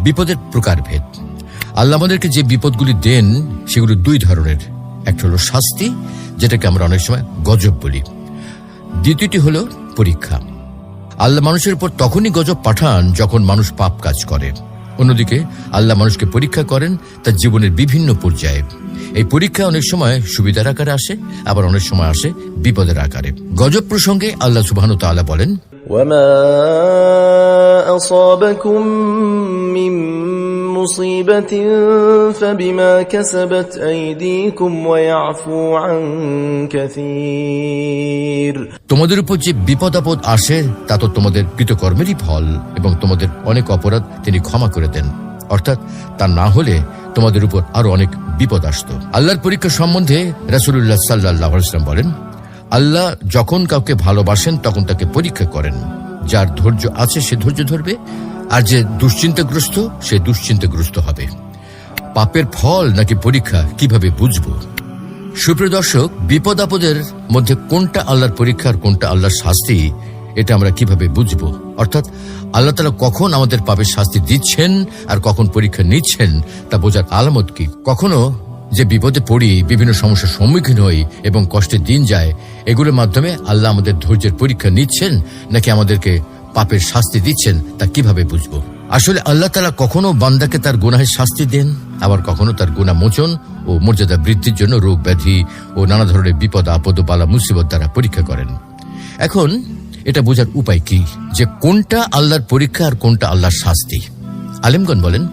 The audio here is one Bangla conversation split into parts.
বিপদের প্রকারভেদ। আল্লাহ আমাদেরকে যে বিপদগুলি দেন সেগুলো দুই ধরনের। একটা হলো শাস্তি, যেটাকে আমরা অনেক সময় গজব বলি। দ্বিতীয়টি হলো পরীক্ষা। আল্লাহ মানুষের উপর তখনই গজব পাঠান যখন মানুষ পাপ কাজ করে। অন্যদিকে আল্লাহ মানুষকে পরীক্ষা করেন তার জীবনের বিভিন্ন পর্যায়ে। এই পরীক্ষা অনেক সময় সুবিধার আকারে আসে, আবার অনেক সময় আসে বিপদের আকারে। গজব প্রসঙ্গে আল্লাহ সুবহানাহু ওয়া তাআলা বলেন, وَمَا أَصَابَكُم مِّن مُّصِيبَةٍ فَبِمَا كَسَبَتْ أَيْدِيكُمْ وَيَعْفُو عَن كَثِيرٍ। তোমাদের উপর যে বিপদ আপদ আসে তা তো তোমাদের কৃতকর্মেরই ফল, এবং তোমাদের অনেক অপরাধ তিনি ক্ষমা করে দেন। অর্থাৎ তা না হলে তোমাদের উপর আরো অনেক বিপদ আসতো। আল্লাহর পরীক্ষা সম্বন্ধে রাসূলুল্লাহ সাল্লাল্লাহু আলাইহি ওয়াসাল্লাম বলেন, আল্লাহ যখন কাউকে ভালোবাসেন তখন তাকে পরীক্ষা করেন। যার ধৈর্য আছে সে ধৈর্য ধরবে, আর যে দুশ্চিন্তাগ্রস্ত সে দুশ্চিন্তাগ্রস্ত হবে। পাপের ফল নাকি পরীক্ষা কিভাবে বুঝবো? সুপ্রিয় দর্শক, বিপদ আপদের মধ্যে কোনটা আল্লাহর পরীক্ষা আর কোনটা আল্লাহর শাস্তি, এটা আমরা কিভাবে বুঝবো? অর্থাৎ আল্লাহ তাআলা কখন আমাদের পাপের শাস্তি দিচ্ছেন আর কখন পরীক্ষা নিচ্ছেন তা বোঝার আলামত কি? কখনো যে বিপদে পড়ি, বিভিন্ন সমস্যার সম্মুখীন হই এবং কষ্টের দিন যায়, এগুলোর মাধ্যমে আল্লাহ আমাদের ধৈর্যের পরীক্ষা নিচ্ছেন নাকি আমাদেরকে পাপের শাস্তি দিচ্ছেন, তা কিভাবে বুঝবো? আসলে আল্লাহ তাআলা কখনো বান্দাকে তার গুনাহের শাস্তি দেন, আবার কখনো তার গুনাহ মোচন ও মর্যাদা বৃদ্ধির জন্য রোগ ব্যাধি ও নানা ধরনের বিপদ আপদ ও বালা মুসিবত দ্বারা পরীক্ষা করেন। এখন এটা বোঝার উপায় কি যে কোনটা আল্লাহর পরীক্ষা আর কোনটা আল্লাহর শাস্তি? আলেমগণ বলেন,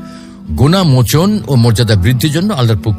গুনাহ মোচন ও মর্যাদা বৃদ্ধির জন্য আল্লাহর পক্ষ